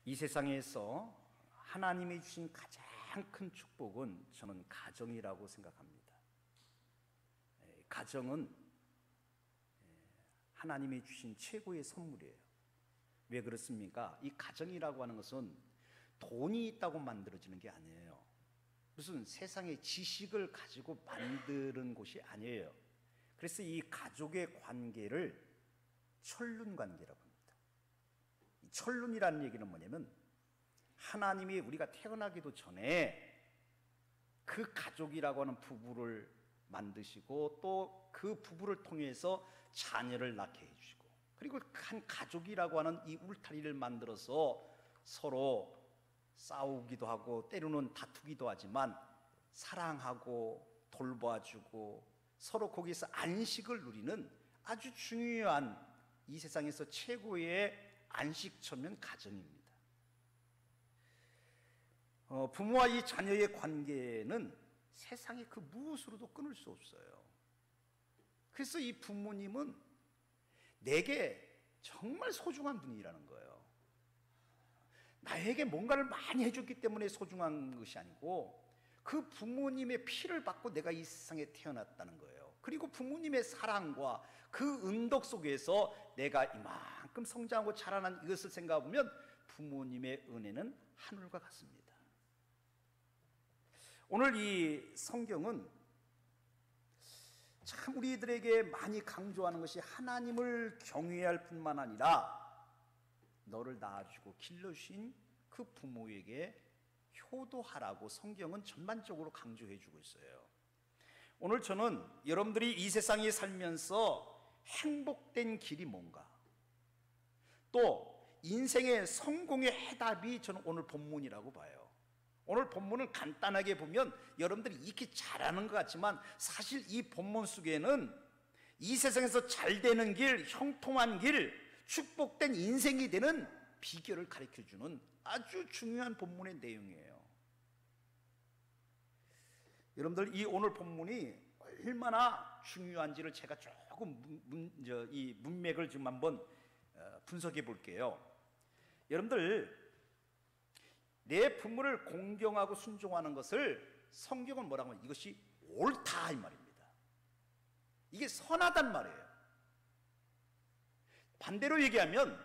이 세상에서 하나님이 주신 가장 큰 축복은 저는 가정이라고 생각합니다. 가정은 하나님이 주신 최고의 선물이에요. 왜 그렇습니까? 이 가정이라고 하는 것은 돈이 있다고 만들어지는 게 아니에요. 무슨 세상의 지식을 가지고 만드는 곳이 아니에요. 그래서 이 가족의 관계를 천륜 관계라고 합니다. 이 천륜이라는 얘기는 뭐냐면 하나님이 우리가 태어나기도 전에 그 가족이라고 하는 부부를 만드시고 또 그 부부를 통해서 자녀를 낳게 해주시고, 그리고 한 가족이라고 하는 이 울타리를 만들어서 서로 싸우기도 하고 때로는 다투기도 하지만 사랑하고 돌봐주고 서로 거기서 안식을 누리는 아주 중요한 이 세상에서 최고의 안식처면 가정입니다. 부모와 이 자녀의 관계는 세상의 그 무엇으로도 끊을 수 없어요. 그래서 이 부모님은 내게 정말 소중한 분이라는 거예요. 나에게 뭔가를 많이 해줬기 때문에 소중한 것이 아니고 그 부모님의 피를 받고 내가 이 세상에 태어났다는 거예요. 그리고 부모님의 사랑과 그 은덕 속에서 내가 이만큼 성장하고 자라난 이것을 생각해보면 부모님의 은혜는 하늘과 같습니다. 오늘 이 성경은 참 우리들에게 많이 강조하는 것이 하나님을 경외해야 할 뿐만 아니라 너를 낳아주고 길러주신 그 부모에게 효도하라고 성경은 전반적으로 강조해 주고 있어요. 오늘 저는 여러분들이 이 세상에 살면서 행복된 길이 뭔가, 또 인생의 성공의 해답이 저는 오늘 본문이라고 봐요. 오늘 본문은 간단하게 보면 여러분들이 익히 잘하는 것 같지만 사실 이 본문 속에는 이 세상에서 잘 되는 길, 형통한 길, 축복된 인생이 되는 비결을 가르쳐주는 아주 중요한 본문의 내용이에요. 여러분들 이 오늘 본문이 얼마나 중요한지를 제가 조금 이 문맥을 좀 한번 분석해 볼게요. 여러분들 내 부모를 공경하고 순종하는 것을 성경은 뭐라고 하면 이것이 옳다 이 말입니다. 이게 선하단 말이에요. 반대로 얘기하면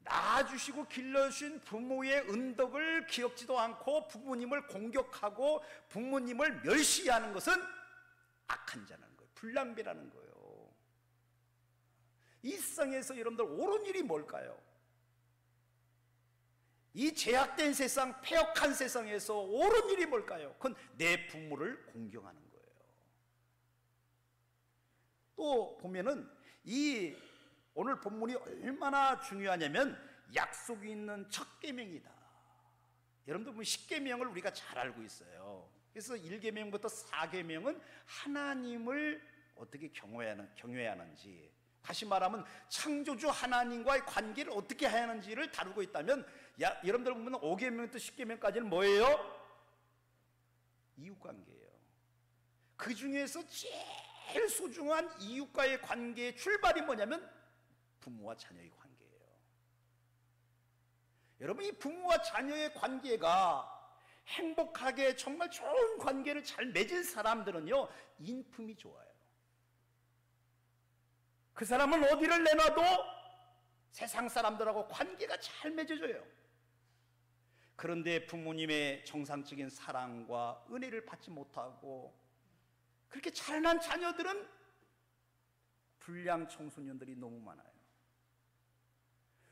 낳아주시고 길러주신 부모의 은덕을 기억지도 않고 부모님을 공격하고 부모님을 멸시하는 것은 악한 자라는 거예요. 불량배라는 거예요. 이 세상에서 여러분들 옳은 일이 뭘까요? 이 제약된 세상, 폐역한 세상에서 옳은 일이 뭘까요? 그건 내 부모를 공경하는 거예요. 또 보면은 이 오늘 본문이 얼마나 중요하냐면 약속이 있는 첫 계명이다. 여러분들 보면 10계명을 우리가 잘 알고 있어요. 그래서 1계명부터 4계명은 하나님을 어떻게 경외해야 하는지, 다시 말하면 창조주 하나님과의 관계를 어떻게 해야 하는지를 다루고 있다면, 여러분들 보면 5계명부터 10계명까지는 뭐예요? 이웃관계예요. 그 중에서 제일 소중한 이웃과의 관계의 출발이 뭐냐면 부모와 자녀의 관계예요. 여러분, 이 부모와 자녀의 관계가 행복하게 정말 좋은 관계를 잘 맺은 사람들은요, 인품이 좋아요. 그 사람은 어디를 내놔도 세상 사람들하고 관계가 잘 맺어져요. 그런데 부모님의 정상적인 사랑과 은혜를 받지 못하고 그렇게 자라난 자녀들은 불량 청소년들이 너무 많아요.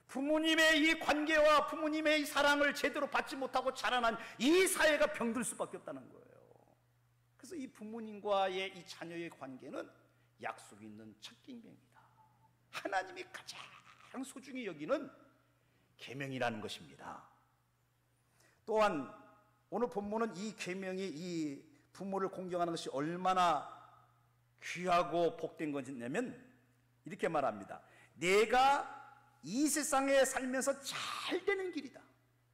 부모님의 이 관계와 부모님의 이 사랑을 제대로 받지 못하고 자라난 이 사회가 병들 수밖에 없다는 거예요. 그래서 이 부모님과의 이 자녀의 관계는 약속이 있는 첫 계명이다. 하나님이 가장 소중히 여기는 계명이라는 것입니다. 또한 오늘 본문은 이 계명이 이 부모를 공경하는 것이 얼마나 귀하고 복된 것이냐면 이렇게 말합니다. 내가 이 세상에 살면서 잘 되는 길이다.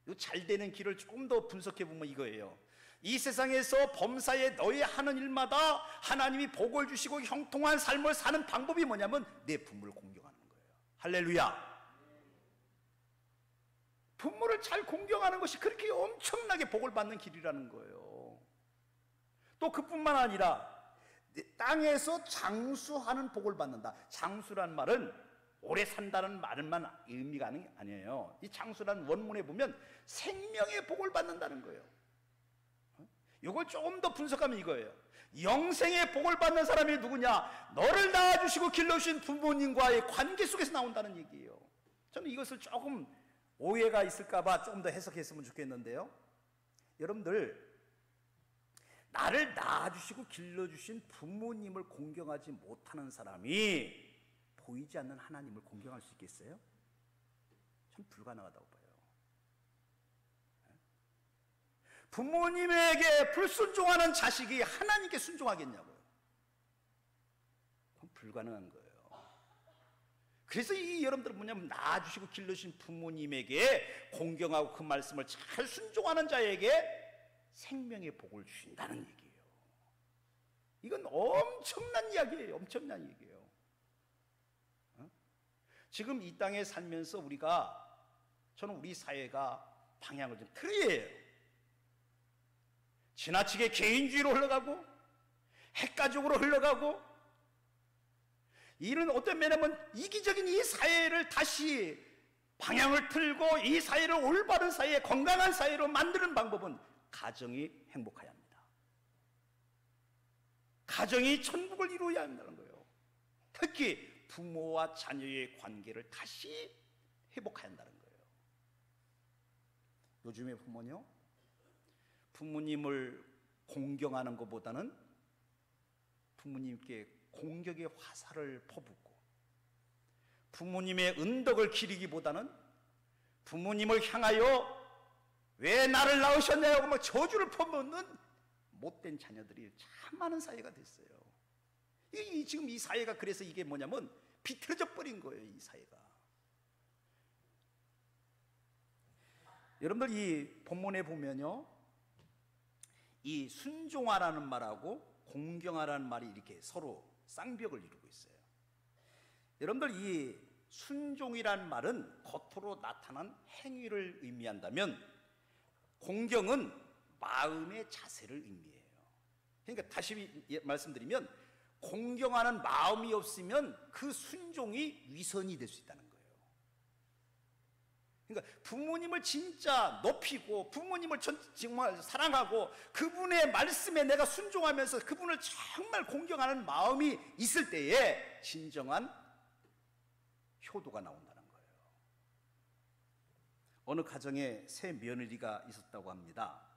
이 잘 되는 길을 조금 더 분석해 보면 이거예요. 이 세상에서 범사에 너희 하는 일마다 하나님이 복을 주시고 형통한 삶을 사는 방법이 뭐냐면 내 부모를 공경하는 거예요. 할렐루야. 부모를 잘 공경하는 것이 그렇게 엄청나게 복을 받는 길이라는 거예요. 또 그뿐만 아니라 땅에서 장수하는 복을 받는다. 장수란 말은 오래 산다는 말만 의미가 아니에요. 이 장수라는 원문에 보면 생명의 복을 받는다는 거예요. 이걸 조금 더 분석하면 이거예요. 영생의 복을 받는 사람이 누구냐? 너를 낳아주시고 길러주신 부모님과의 관계 속에서 나온다는 얘기예요. 저는 이것을 조금 오해가 있을까봐 조금 더 해석했으면 좋겠는데요. 여러분들, 나를 낳아주시고 길러주신 부모님을 공경하지 못하는 사람이 보이지 않는 하나님을 공경할 수 있겠어요? 참 불가능하다고 봐요. 부모님에게 불순종하는 자식이 하나님께 순종하겠냐고요? 그건 불가능한 거예요. 그래서 이 여러분들은 뭐냐면 낳아주시고 길러주신 부모님에게 공경하고 그 말씀을 잘 순종하는 자에게 생명의 복을 주신다는 얘기예요. 이건 엄청난 이야기예요. 엄청난 얘기예요. 지금 이 땅에 살면서 저는 우리 사회가 방향을 좀 틀어요. 지나치게 개인주의로 흘러가고 핵가족으로 흘러가고, 이런 어떤 면에는 이기적인 이 사회를 다시 방향을 틀고 이 사회를 올바른 사회, 건강한 사회로 만드는 방법은 가정이 행복해야 합니다. 가정이 천국을 이루어야 한다는 거예요. 특히 부모와 자녀의 관계를 다시 회복해야 한다는 거예요. 요즘에 부모는요, 부모님을 공경하는 것보다는 부모님께 공격의 화살을 퍼붓고, 부모님의 은덕을 기리기보다는 부모님을 향하여 왜 나를 낳으셨냐고 막 저주를 퍼붓는 못된 자녀들이 참 많은 사회가 됐어요. 지금 이 사회가 그래서 이게 뭐냐면 비틀어져 버린 거예요. 이 사회가. 여러분들 이 본문에 보면요, 이 순종하라는 말하고 공경하라는 말이 이렇게 서로 쌍벽을 이루고 있어요. 여러분들 이 순종이란 말은 겉으로 나타난 행위를 의미한다면, 공경은 마음의 자세를 의미해요. 그러니까 다시 말씀드리면, 공경하는 마음이 없으면 그 순종이 위선이 될 수 있다는 거예요. 그러니까 부모님을 진짜 높이고 부모님을 정말 사랑하고 그분의 말씀에 내가 순종하면서 그분을 정말 공경하는 마음이 있을 때에 진정한 효도가 나온다는 거예요. 어느 가정에 세 며느리가 있었다고 합니다.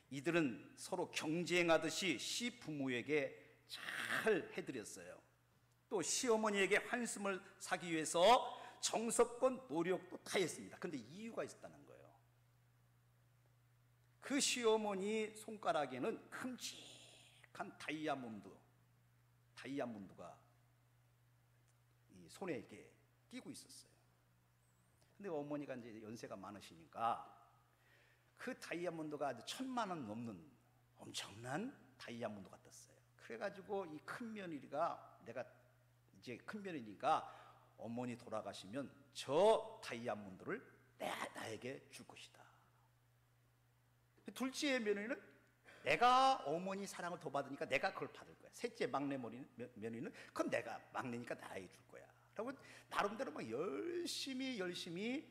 이들은 서로 경쟁하듯이 시부모에게 잘 해드렸어요. 또 시어머니에게 환심을 사기 위해서 정성껏 노력도 다했습니다. 그런데 이유가 있었다는 거예요. 그 시어머니 손가락에는 큼직한 다이아몬드가 이 손에 이렇게 끼고 있었어요. 근데 어머니가 이제 연세가 많으시니까 그 다이아몬드가 아주 1,000만 원 넘는 엄청난 다이아몬드 같았어요. 그래가지고 이 큰 며느리가, 내가 이제 큰 며느리니까 어머니 돌아가시면 저 다이아몬드를 나에게 줄 것이다. 둘째 며느리는 내가 어머니 사랑을 더 받으니까 내가 그걸 받을 거야. 셋째 막내 며느리는 그건 내가 막내니까 나에게 줄 거야. 라고 나름대로 막 열심히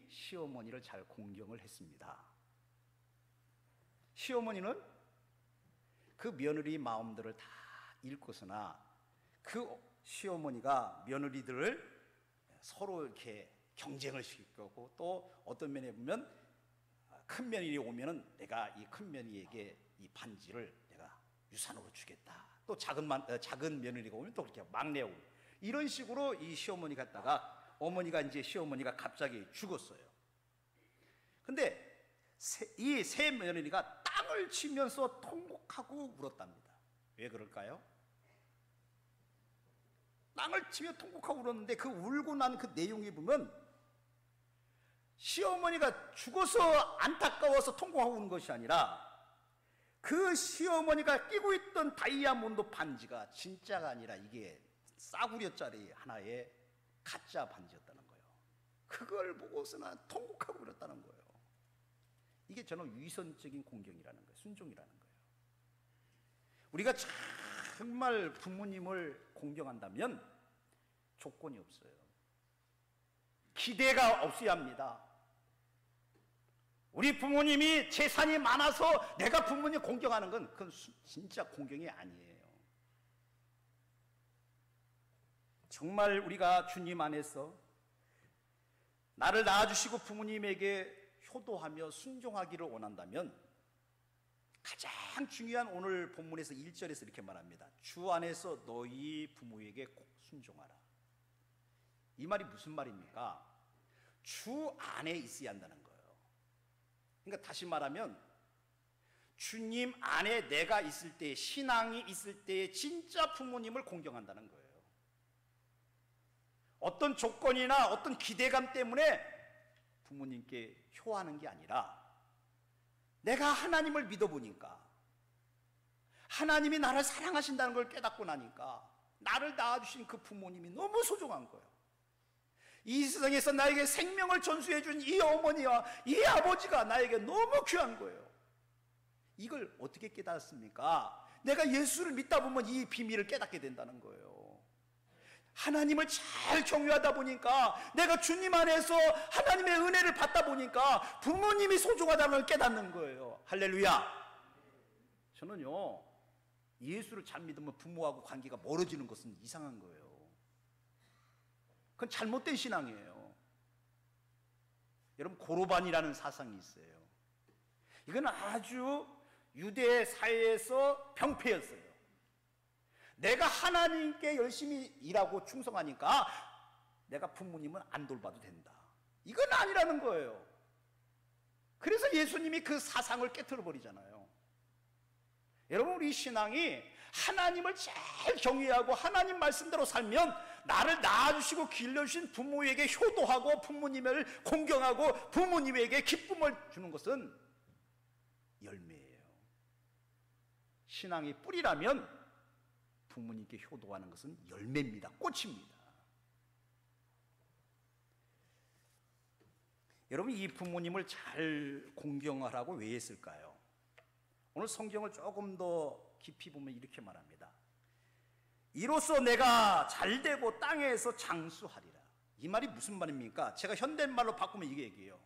시어머니를 잘 공경을 했습니다. 시어머니는 그 며느리 마음들을 다 읽고서나 그 시어머니가 며느리들을 서로 이렇게 경쟁을 시키고, 또 어떤 면에 보면 큰 며느리 오면은 내가 이 큰 며느리에게 이 반지를 내가 유산으로 주겠다. 또 작은 며느리가 오면 또 그렇게 막내 오고, 이런 식으로 이 시어머니 갔다가 시어머니가 갑자기 죽었어요. 근데 이 세 며느리가 땅을 치면서 통곡하고 울었답니다. 왜 그럴까요? 땅을 치며 통곡하고 울었는데 그 울고 난 그 내용에 보면 시어머니가 죽어서 안타까워서 통곡하고 우는 것이 아니라 그 시어머니가 끼고 있던 다이아몬드 반지가 진짜가 아니라 이게 싸구려짜리 하나의 가짜 반지였다는 거예요. 그걸 보고서는 통곡하고 울었다는 거예요. 저는 위선적인 공경이라는 거예요. 순종이라는 거예요. 우리가 정말 부모님을 공경한다면 조건이 없어요. 기대가 없어야 합니다. 우리 부모님이 재산이 많아서 내가 부모님 공경하는 건 그건 진짜 공경이 아니에요. 정말 우리가 주님 안에서 나를 낳아주시고 부모님에게 효도하며 순종하기를 원한다면 가장 중요한 오늘 본문에서 1절에서 이렇게 말합니다. 주 안에서 너희 부모에게 꼭 순종하라. 이 말이 무슨 말입니까? 주 안에 있어야 한다는 거예요. 그러니까 다시 말하면 주님 안에 내가 있을 때, 신앙이 있을 때 진짜 부모님을 공경한다는 거예요. 어떤 조건이나 어떤 기대감 때문에 부모님께 효하는 게 아니라 내가 하나님을 믿어보니까, 하나님이 나를 사랑하신다는 걸 깨닫고 나니까 나를 낳아주신 그 부모님이 너무 소중한 거예요. 이 세상에서 나에게 생명을 전수해 준 이 어머니와 이 아버지가 나에게 너무 귀한 거예요. 이걸 어떻게 깨닫습니까? 내가 예수를 믿다 보면 이 비밀을 깨닫게 된다는 거예요. 하나님을 잘 경유하다 보니까, 내가 주님 안에서 하나님의 은혜를 받다 보니까 부모님이 소중하다는 걸 깨닫는 거예요. 할렐루야. 저는요, 예수를 잘 믿으면 부모하고 관계가 멀어지는 것은 이상한 거예요. 그건 잘못된 신앙이에요. 여러분, 고로반이라는 사상이 있어요. 이건 아주 유대 사회에서 병폐였어요. 내가 하나님께 열심히 일하고 충성하니까 내가 부모님은 안 돌봐도 된다. 이건 아니라는 거예요. 그래서 예수님이 그 사상을 깨트려 버리잖아요. 여러분, 우리 신앙이 하나님을 잘 경외하고 하나님 말씀대로 살면 나를 낳아주시고 길러주신 부모에게 효도하고 부모님을 공경하고 부모님에게 기쁨을 주는 것은 열매예요. 신앙의 뿌리라면 부모님께 효도하는 것은 열매입니다. 꽃입니다. 여러분, 이 부모님을 잘 공경하라고 왜 했을까요? 오늘 성경을 조금 더 깊이 보면 이렇게 말합니다. 이로써 내가 잘되고 땅에서 장수하리라. 이 말이 무슨 말입니까? 제가 현대말로 바꾸면 이게 얘기해요.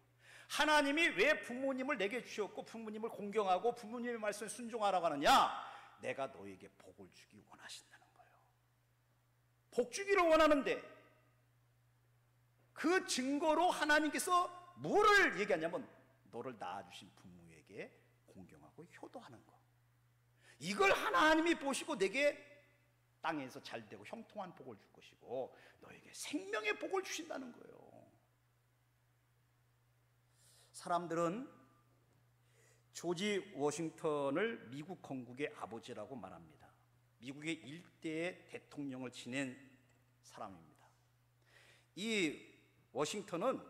하나님이 왜 부모님을 내게 주셨고 부모님을 공경하고 부모님의 말씀에 순종하라고 하느냐? 내가 너에게 복을 주기 원하신다는 거예요. 복 주기를 원하는데 그 증거로 하나님께서 뭐를 얘기하냐면 너를 낳아주신 부모에게 공경하고 효도하는 거. 이걸 하나님이 보시고 내게 땅에서 잘되고 형통한 복을 줄 것이고 너에게 생명의 복을 주신다는 거예요. 사람들은 조지 워싱턴을 미국 건국의 아버지라고 말합니다. 미국의 일대의 대통령을 지낸 사람입니다. 이 워싱턴은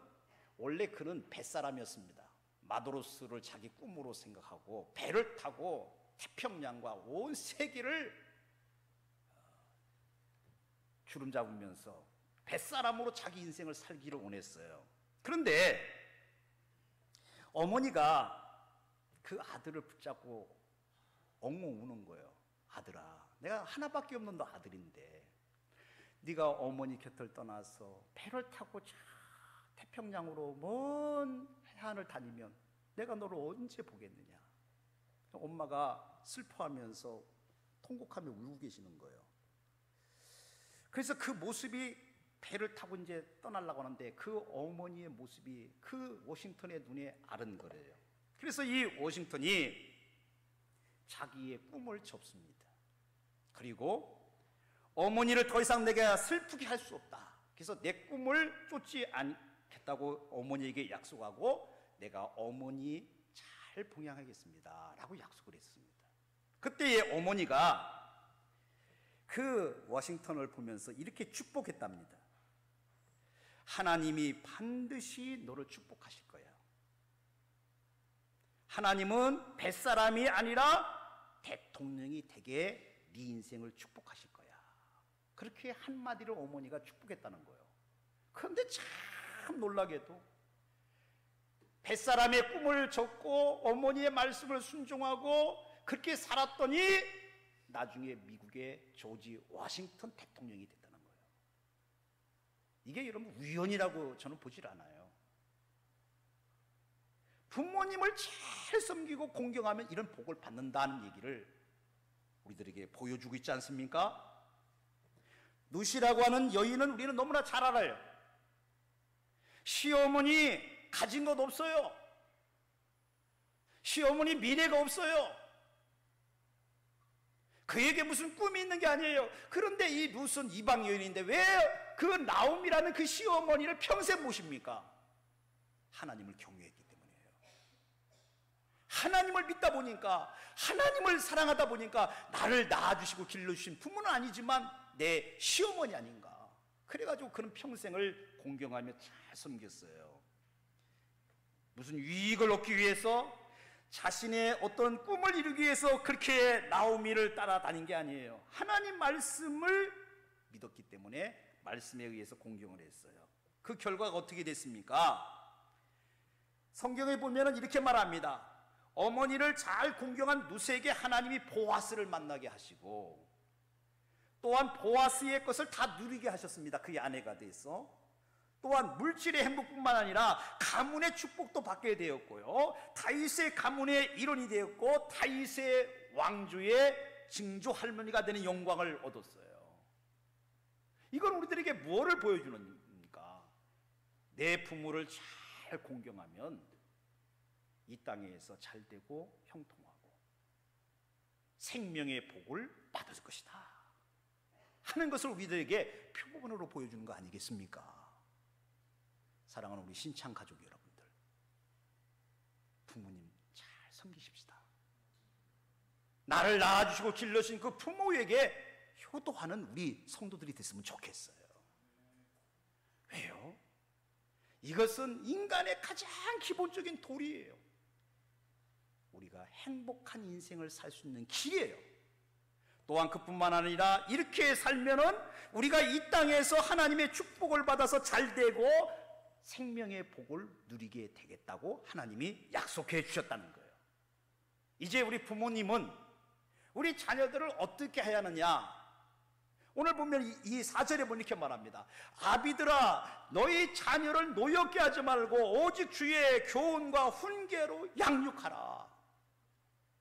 원래 그는 뱃사람이었습니다. 마도로스를 자기 꿈으로 생각하고 배를 타고 태평양과 온 세계를 주름 잡으면서 뱃사람으로 자기 인생을 살기를 원했어요. 그런데 어머니가 그 아들을 붙잡고 엉엉 우는 거예요. 아들아, 내가 하나밖에 없는 너 아들인데 네가 어머니 곁을 떠나서 배를 타고 저 태평양으로 먼 해안을 다니면 내가 너를 언제 보겠느냐. 엄마가 슬퍼하면서 통곡하며 울고 계시는 거예요. 그래서 그 모습이 배를 타고 이제 떠나려고 하는데 그 어머니의 모습이 그 워싱턴의 눈에 아른거려요. 그래서 이 워싱턴이 자기의 꿈을 접습니다. 그리고 어머니를 더 이상 내가 슬프게 할 수 없다. 그래서 내 꿈을 쫓지 않겠다고 어머니에게 약속하고 내가 어머니 잘 봉양하겠습니다 라고 약속을 했습니다. 그때의 어머니가 그 워싱턴을 보면서 이렇게 축복했답니다. 하나님이 반드시 너를 축복하실 거야. 하나님은 뱃사람이 아니라 대통령이 되게 네 인생을 축복하실 거야. 그렇게 한마디로 어머니가 축복했다는 거예요. 그런데 참 놀라게도 뱃사람의 꿈을 졌고 어머니의 말씀을 순종하고 그렇게 살았더니 나중에 미국의 조지 워싱턴 대통령이 됐다는 거예요. 이게 여러분 우연이라고 저는 보질 않아요. 부모님을 잘 섬기고 공경하면 이런 복을 받는다는 얘기를 우리들에게 보여주고 있지 않습니까? 누시라고 하는 여인은 우리는 너무나 잘 알아요. 시어머니 가진 것 없어요. 시어머니 미래가 없어요. 그에게 무슨 꿈이 있는 게 아니에요. 그런데 이 룻은 이방 여인인데 왜 그 나옴이라는 그 시어머니를 평생 모십니까? 하나님을 경외했기 때문이에요. 하나님을 믿다 보니까, 하나님을 사랑하다 보니까 나를 낳아주시고 길러주신 부모는 아니지만 내 시어머니 아닌가. 그래가지고 그는 평생을 공경하며 잘 섬겼어요. 무슨 유익을 얻기 위해서, 자신의 어떤 꿈을 이루기 위해서 그렇게 나오미를 따라다닌 게 아니에요. 하나님 말씀을 믿었기 때문에 말씀에 의해서 공경을 했어요. 그 결과가 어떻게 됐습니까? 성경에 보면 이렇게 말합니다. 어머니를 잘 공경한 룻에게 하나님이 보아스를 만나게 하시고, 또한 보아스의 것을 다 누리게 하셨습니다. 그의 아내가 돼서. 또한 물질의 행복뿐만 아니라 가문의 축복도 받게 되었고요, 다윗의 가문의 일원이 되었고 다윗의 왕조의 증조 할머니가 되는 영광을 얻었어요. 이건 우리들에게 무엇을 보여주는 겁니까? 내 부모를 잘 공경하면 이 땅에서 잘되고 형통하고 생명의 복을 받을 것이다 하는 것을 우리들에게 표본으로 보여주는 거 아니겠습니까? 사랑하는 우리 신창 가족 여러분들, 부모님 잘 섬기십시다. 나를 낳아주시고 길러주신 그 부모에게 효도하는 우리 성도들이 됐으면 좋겠어요. 왜요? 이것은 인간의 가장 기본적인 도리예요. 우리가 행복한 인생을 살 수 있는 길이에요. 또한 그뿐만 아니라 이렇게 살면은 우리가 이 땅에서 하나님의 축복을 받아서 잘되고 생명의 복을 누리게 되겠다고 하나님이 약속해 주셨다는 거예요. 이제 우리 부모님은 우리 자녀들을 어떻게 해야 하느냐? 오늘 보면 이 4절에 보면 이렇게 말합니다. 아비들아, 너희 자녀를 노엽게 하지 말고 오직 주의 교훈과 훈계로 양육하라.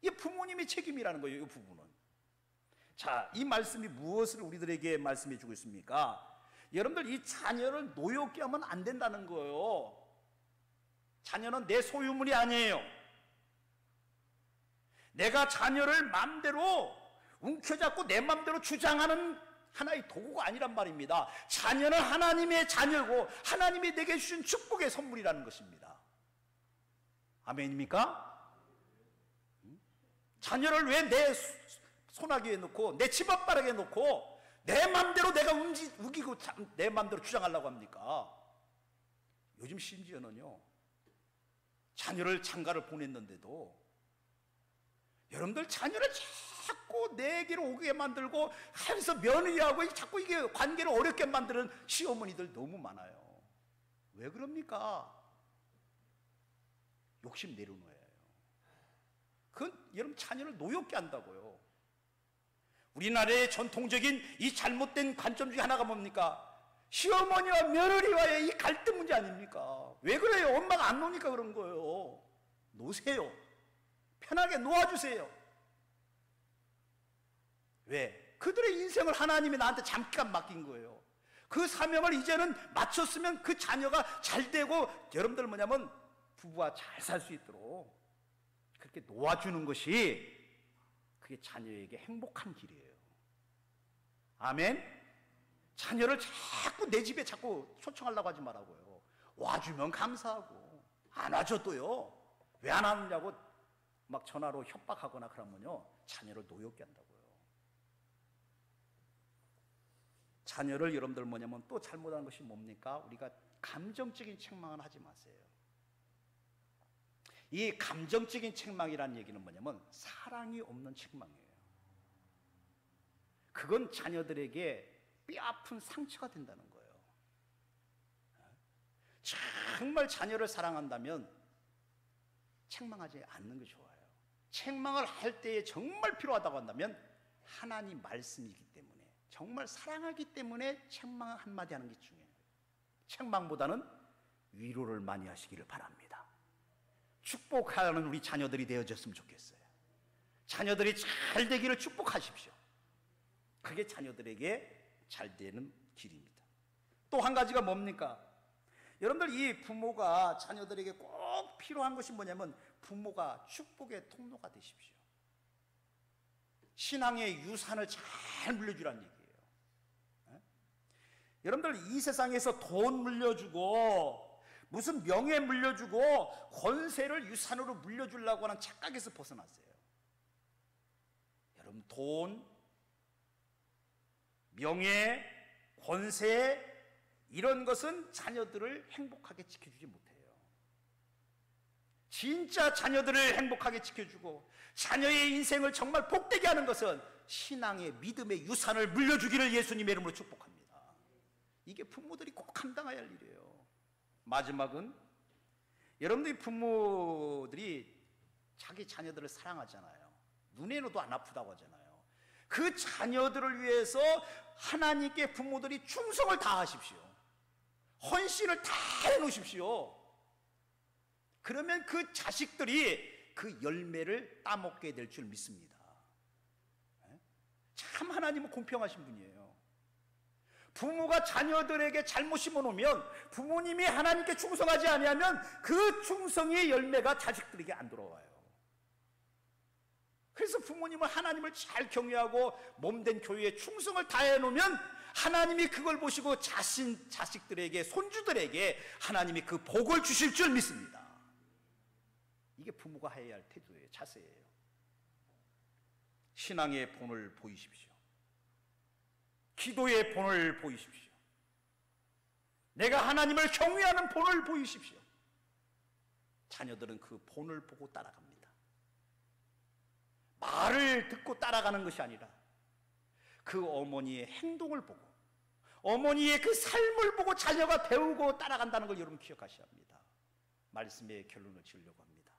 이게 부모님의 책임이라는 거예요. 이 부분은. 자, 이 말씀이 무엇을 우리들에게 말씀해 주고 있습니까? 여러분들, 이 자녀를 노엽게 하면 안 된다는 거예요. 자녀는 내 소유물이 아니에요. 내가 자녀를 마음대로 움켜잡고 내 마음대로 주장하는 하나의 도구가 아니란 말입니다. 자녀는 하나님의 자녀고 하나님이 내게 주신 축복의 선물이라는 것입니다. 아멘입니까? 자녀를 왜 내 손아귀에 놓고 내 치맛바닥에 놓고 내 맘대로 내가 우기고 내 맘대로 주장하려고 합니까? 요즘 심지어는요, 자녀를 장가를 보냈는데도 여러분들 자녀를 자꾸 내게로 오게 만들고 하면서 며느리하고 자꾸 이게 관계를 어렵게 만드는 시어머니들 너무 많아요. 왜 그럽니까? 욕심 내려놓아요. 그건 여러분 자녀를 노엽게 한다고요. 우리나라의 전통적인 이 잘못된 관점 중에 하나가 뭡니까? 시어머니와 며느리와의 이 갈등 문제 아닙니까? 왜 그래요? 엄마가 안 노니까 그런 거예요. 노세요. 편하게 놓아주세요. 왜? 그들의 인생을 하나님이 나한테 잠깐 맡긴 거예요. 그 사명을 이제는 마쳤으면 그 자녀가 잘 되고 여러분들 뭐냐면 부부와 잘 살 수 있도록 그렇게 놓아주는 것이 그게 자녀에게 행복한 길이에요. 아멘? 자녀를 자꾸 내 집에 자꾸 초청하려고 하지 말라고요. 와주면 감사하고 안 와줘도요, 왜 안 하느냐고 막 전화로 협박하거나 그러면요, 자녀를 노엽게 한다고요. 자녀를 여러분들 뭐냐면 또 잘못하는 것이 뭡니까? 우리가 감정적인 책망을 하지 마세요. 이 감정적인 책망이라는 얘기는 뭐냐면 사랑이 없는 책망이에요. 그건 자녀들에게 뼈아픈 상처가 된다는 거예요. 정말 자녀를 사랑한다면 책망하지 않는 게 좋아요. 책망을 할 때에 정말 필요하다고 한다면 하나님 말씀이기 때문에, 정말 사랑하기 때문에 책망 한마디 하는 게 중요해요. 책망보다는 위로를 많이 하시기를 바랍니다. 축복하는 우리 자녀들이 되어졌으면 좋겠어요. 자녀들이 잘 되기를 축복하십시오. 그게 자녀들에게 잘 되는 길입니다. 또 한 가지가 뭡니까? 여러분들, 이 부모가 자녀들에게 꼭 필요한 것이 뭐냐면 부모가 축복의 통로가 되십시오. 신앙의 유산을 잘 물려주라는 얘기예요. 여러분들, 이 세상에서 돈 물려주고 무슨 명예 물려주고 권세를 유산으로 물려주려고 하는 착각에서 벗어났어요. 여러분, 돈, 명예, 권세, 이런 것은 자녀들을 행복하게 지켜주지 못해요. 진짜 자녀들을 행복하게 지켜주고 자녀의 인생을 정말 복되게 하는 것은 신앙의 믿음의 유산을 물려주기를 예수님의 이름으로 축복합니다. 이게 부모들이 꼭 감당해야 할 일이에요. 마지막은, 여러분들이 부모들이 자기 자녀들을 사랑하잖아요. 눈에도 안 아프다고 하잖아요. 그 자녀들을 위해서 하나님께 부모들이 충성을 다하십시오. 헌신을 다 해놓으십시오. 그러면 그 자식들이 그 열매를 따먹게 될 줄 믿습니다. 참 하나님은 공평하신 분이에요. 부모가 자녀들에게 잘못 심어놓으면, 부모님이 하나님께 충성하지 아니하면 그 충성의 열매가 자식들에게 안 돌아와요. 그래서 부모님은 하나님을 잘 경외하고 몸된 교회에 충성을 다해 놓으면 하나님이 그걸 보시고 자식들에게, 손주들에게 하나님이 그 복을 주실 줄 믿습니다. 이게 부모가 해야 할 태도예요, 자세예요. 신앙의 본을 보이십시오. 기도의 본을 보이십시오. 내가 하나님을 경외하는 본을 보이십시오. 자녀들은 그 본을 보고 따라갑니다. 말을 듣고 따라가는 것이 아니라 그 어머니의 행동을 보고, 어머니의 그 삶을 보고 자녀가 배우고 따라간다는 걸 여러분 기억하셔야 합니다. 말씀의 결론을 지으려고 합니다.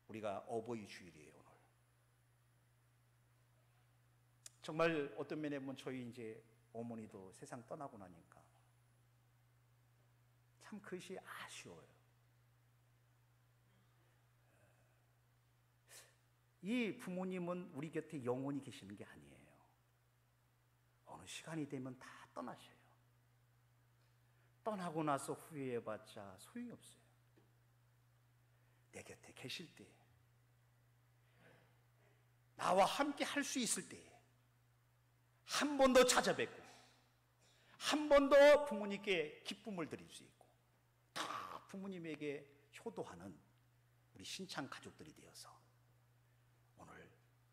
우리가 어버이 주일이에요, 오늘. 정말 어떤 면에 보면 저희 이제 어머니도 세상 떠나고 나니까 참 그것이 아쉬워요. 이 부모님은 우리 곁에 영원히 계시는 게 아니에요. 어느 시간이 되면 다 떠나셔요. 떠나고 나서 후회해봤자 소용이 없어요. 내 곁에 계실 때, 나와 함께 할 수 있을 때 한 번 더 찾아뵙고 한 번 더 부모님께 기쁨을 드릴 수 있고 다 부모님에게 효도하는 우리 신창 가족들이 되어서 오늘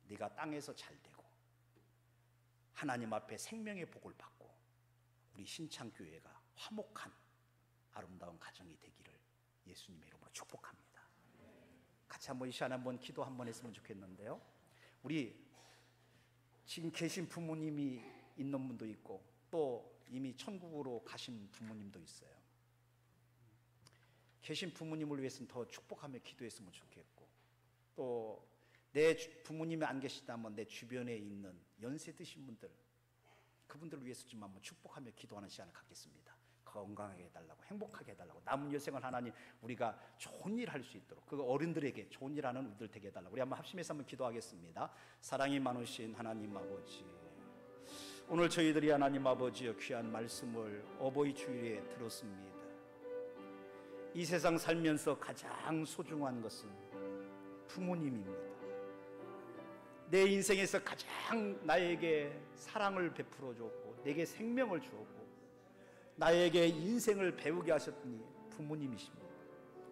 네가 땅에서 잘 되고 하나님 앞에 생명의 복을 받고 우리 신창교회가 화목한 아름다운 가정이 되기를 예수님의 이름으로 축복합니다. 같이 한번 이 시간에 한번 기도 한번 했으면 좋겠는데요. 우리 지금 계신 부모님이 있는 분도 있고 또 이미 천국으로 가신 부모님도 있어요. 계신 부모님을 위해서는 더 축복하며 기도했으면 좋겠고, 또 내 부모님이 안 계시다면 내 주변에 있는 연세 드신 분들, 그분들을 위해서 좀 한번 축복하며 기도하는 시간을 갖겠습니다. 건강하게 해달라고, 행복하게 해달라고, 남은 여생을 하나님 우리가 좋은 일 할 수 있도록, 그 어른들에게 좋은 일 하는 우리들 되게 해달라고. 우리 한번 합심해서 한번 기도하겠습니다. 사랑이 많으신 하나님 아버지, 오늘 저희들이 하나님 아버지여 귀한 말씀을 어버이 주일에 들었습니다. 이 세상 살면서 가장 소중한 것은 부모님입니다. 내 인생에서 가장 나에게 사랑을 베풀어 줬고 내게 생명을 주었고 나에게 인생을 배우게 하셨더니 부모님이십니다.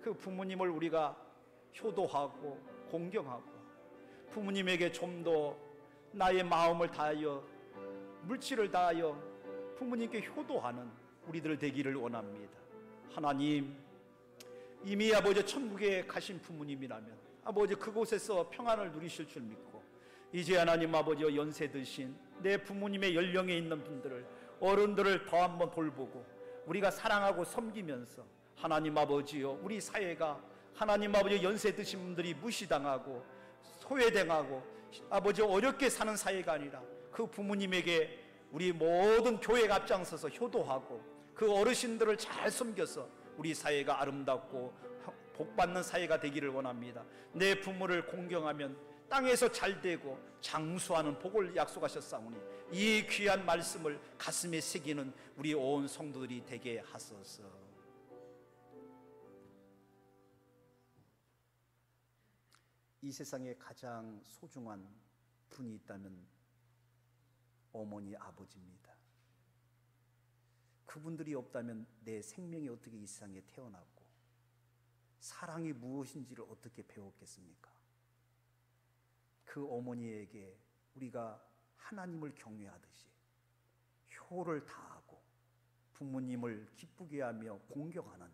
그 부모님을 우리가 효도하고 공경하고 부모님에게 좀 더 나의 마음을 다하여 물질을 다하여 부모님께 효도하는 우리들 되기를 원합니다. 하나님, 이미 아버지 천국에 가신 부모님이라면 아버지 그곳에서 평안을 누리실 줄 믿고, 이제 하나님 아버지여 연세 드신 내 부모님의 연령에 있는 분들을, 어른들을 더 한번 돌보고 우리가 사랑하고 섬기면서 하나님 아버지여 우리 사회가 하나님 아버지 연세 드신 분들이 무시당하고 소외당하고 아버지 어렵게 사는 사회가 아니라 그 부모님에게 우리 모든 교회가 앞장서서 효도하고 그 어르신들을 잘 섬겨서 우리 사회가 아름답고 복받는 사회가 되기를 원합니다. 내 부모를 공경하면 땅에서 잘되고 장수하는 복을 약속하셨사오니 이 귀한 말씀을 가슴에 새기는 우리 온 성도들이 되게 하소서. 이 세상에 가장 소중한 분이 있다면 어머니, 아버지입니다. 그분들이 없다면 내 생명이 어떻게 이 세상에 태어났고 사랑이 무엇인지를 어떻게 배웠겠습니까? 그 어머니에게 우리가 하나님을 경외하듯이 효를 다하고 부모님을 기쁘게 하며 공경하는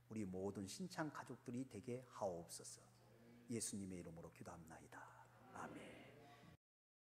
우리 모든 신창 가족들이 되게 하옵소서. 예수님의 이름으로 기도합나이다.